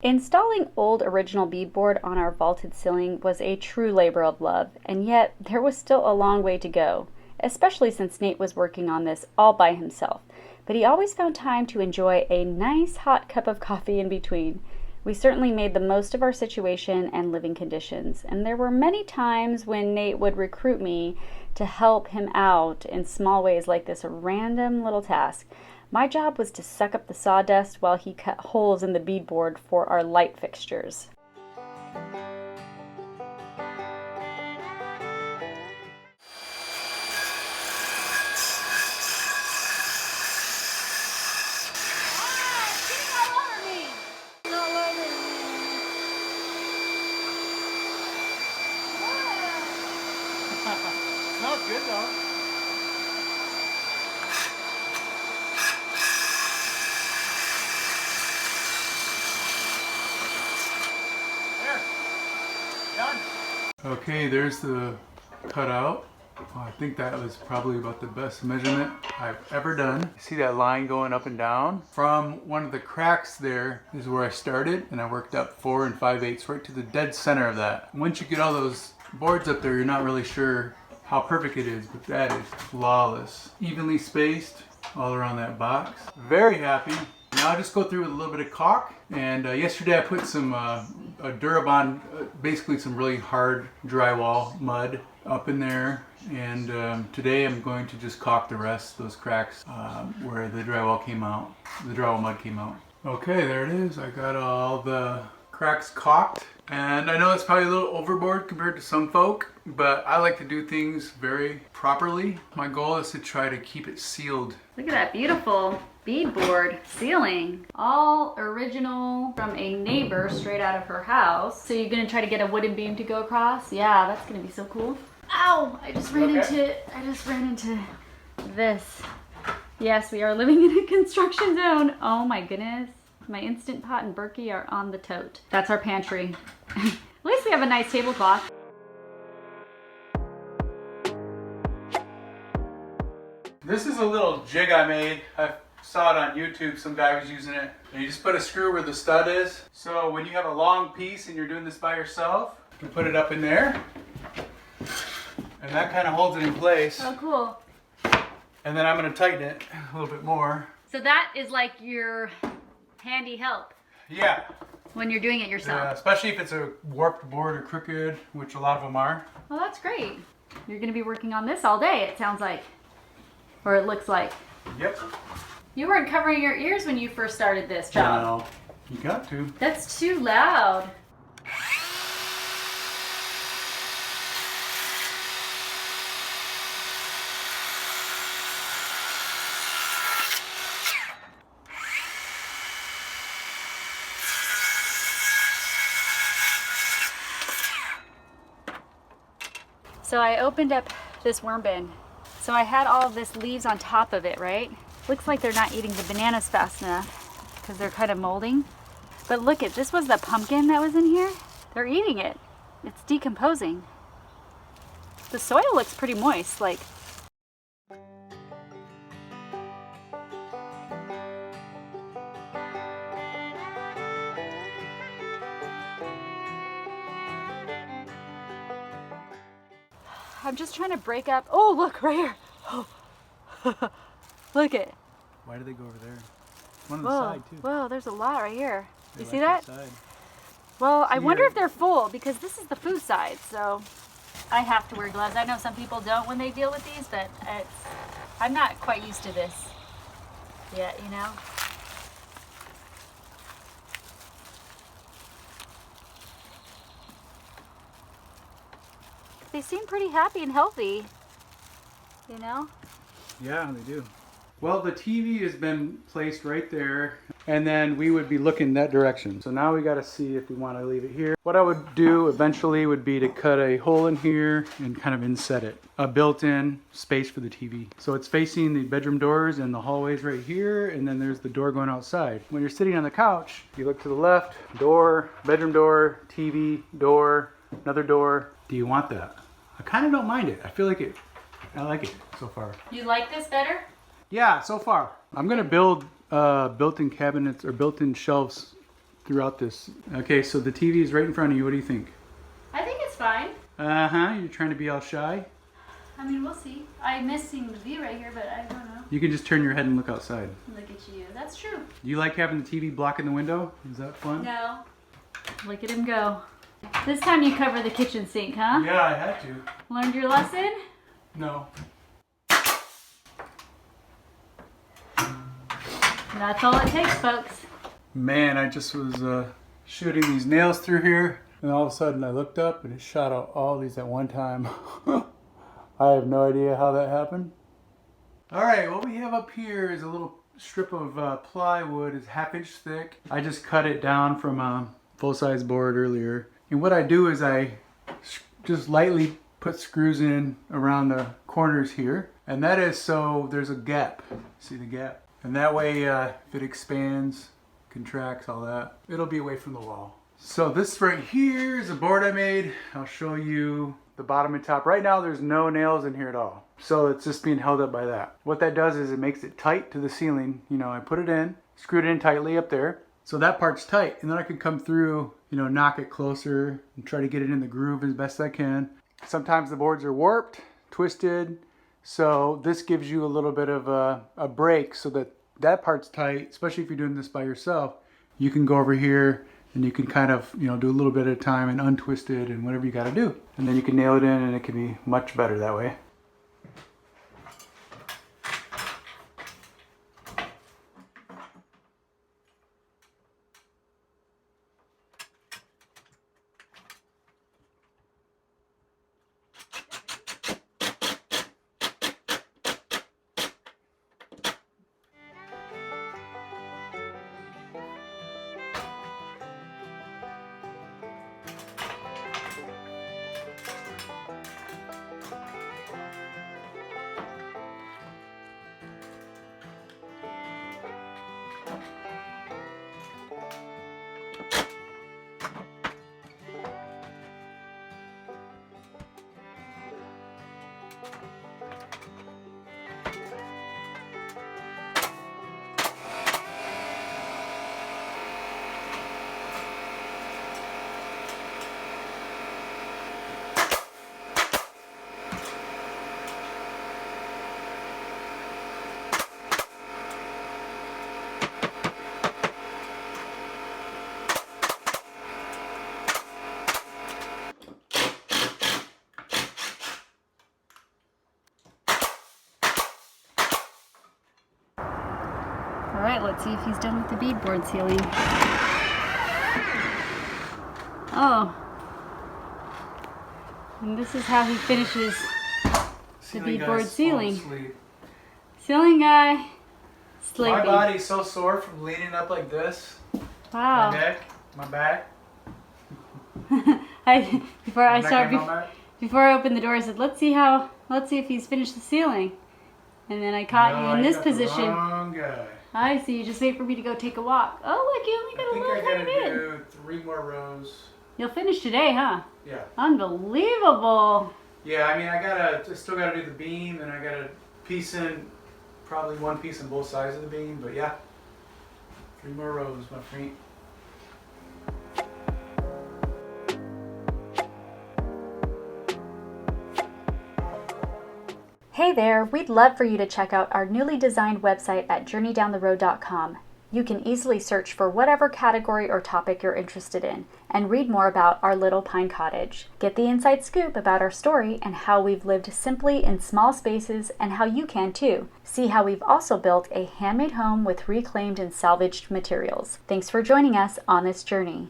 Installing old original beadboard on our vaulted ceiling was a true labor of love, and yet there was still a long way to go, especially since Nate was working on this all by himself. But he always found time to enjoy a nice hot cup of coffee in between. We certainly made the most of our situation and living conditions, and there were many times when Nate would recruit me to help him out in small ways like this random little task. My job was to suck up the sawdust while he cut holes in the beadboard for our light fixtures. Smells good though. There. Done. Okay, there's the cutout. I think that was probably about the best measurement I've ever done. See that line going up and down? From one of the cracks there is where I started, and I worked up 4 5/8 right to the dead center of that. Once you get all those boards up there, you're not really sure how perfect it is, but that is flawless. Evenly spaced all around that box. Very happy. Now I'll just go through with a little bit of caulk. And yesterday I put some a Durabond, basically some really hard drywall mud up in there. And today I'm going to just caulk the rest, those cracks where the drywall came out, the drywall mud came out. Okay, there it is. I got all the cracks caulked. And I know it's probably a little overboard compared to some folk, but I like to do things very properly. My goal is to try to keep it sealed. Look at that beautiful beadboard ceiling. All original from a neighbor straight out of her house. So you're gonna try to get a wooden beam to go across? Yeah, that's gonna be so cool. Ow! I just ran into this. Yes, we are living in a construction zone. Oh my goodness. My Instant Pot and Berkey are on the tote. That's our pantry. At least we have a nice tablecloth. This is a little jig I made. I saw it on YouTube, some guy was using it. And you just put a screw where the stud is. So when you have a long piece and you're doing this by yourself, you can put it up in there. And that kind of holds it in place. Oh, cool. And then I'm gonna tighten it a little bit more. So that is like your handy help. Yeah. When you're doing it yourself. Yeah, especially if it's a warped board or crooked, which a lot of them are. Well, that's great. You're gonna be working on this all day, it sounds like. Or it looks like. Yep. You weren't covering your ears when you first started this job. No, you got to. That's too loud. So I opened up this worm bin. So I had all of this leaves on top of it, right? Looks like they're not eating the bananas fast enough because they're kind of molding. But look at, this was the pumpkin that was in here. They're eating it. It's decomposing. The soil looks pretty moist, like. I'm just trying to break up. Oh, look right here. Oh. Look it. Why did they go over there? One on Whoa. the side too. Whoa, there's a lot right here. They You see like that? side. Well, I See wonder here. if they're full because this is the food side, so I have to wear gloves. I know some people don't when they deal with these, but I'm not quite used to this yet, you know? They seem pretty happy and healthy, you know? Yeah, they do. Well, the TV has been placed right there, and then we would be looking that direction. So now we got to see if we want to leave it here. What I would do eventually would be to cut a hole in here and kind of inset it. A built-in space for the TV. So it's facing the bedroom doors and the hallways right here, and then there's the door going outside. When you're sitting on the couch, you look to the left, door, bedroom door, TV, door, another door. Do you want that? I kind of don't mind it. I feel like I like it so far. You like this better? Yeah, so far. I'm gonna build built-in cabinets or built-in shelves throughout this. Okay, so the TV is right in front of you. What do you think? I think it's fine. Uh-huh, you're trying to be all shy? I mean, we'll see. I'm missing the view right here, but I don't know. You can just turn your head and look outside. Look at you. That's true. Do you like having the TV blocking the window? Is that fun? No. Look at him go. This time you cover the kitchen sink, huh? Yeah, I had to. Learned your lesson? No. That's all it takes, folks. Man, I just was shooting these nails through here, and all of a sudden I looked up and it shot out all these at one time. I have no idea how that happened. All right, what we have up here is a little strip of plywood. It's 1/2 inch thick. I just cut it down from a full-size board earlier. And what I do is I just lightly put screws in around the corners here. And that is so there's a gap. See the gap? And that way, if it expands, contracts, all that, it'll be away from the wall. So this right here is a board I made. I'll show you the bottom and top. Right now there's no nails in here at all. So it's just being held up by that. What that does is it makes it tight to the ceiling. You know, I put it in, screwed it in tightly up there. So that part's tight. And then I can come through, you know, knock it closer and try to get it in the groove as best I can. Sometimes the boards are warped, twisted. So this gives you a little bit of a break so that that part's tight, especially if you're doing this by yourself. You can go over here and you can kind of, you know, do a little bit at a time and untwist it and whatever you got to do. And then you can nail it in and it can be much better that way. All right, let's see if he's done with the beadboard ceiling. Oh. And this is how he finishes the beadboard ceiling. Ceiling guy, sleeping. My body's so sore from leaning up like this. Wow. My neck, my back. Before I opened the door, I said, let's see if he's finished the ceiling. And then I caught you in this position. The wrong guy. I see. You just wait for me to go take a walk. Oh, look, you only got a little bit in. Do 3 more rows. You'll finish today, huh? Yeah. Unbelievable. Yeah, I mean, I still gotta do the beam, and I gotta piece in, probably 1 piece on both sides of the beam, but yeah. 3 more rows, my friend. Hey there, we'd love for you to check out our newly designed website at journeydowntheroad.com. You can easily search for whatever category or topic you're interested in and read more about our little pine cottage. Get the inside scoop about our story and how we've lived simply in small spaces and how you can too. See how we've also built a handmade home with reclaimed and salvaged materials. Thanks for joining us on this journey.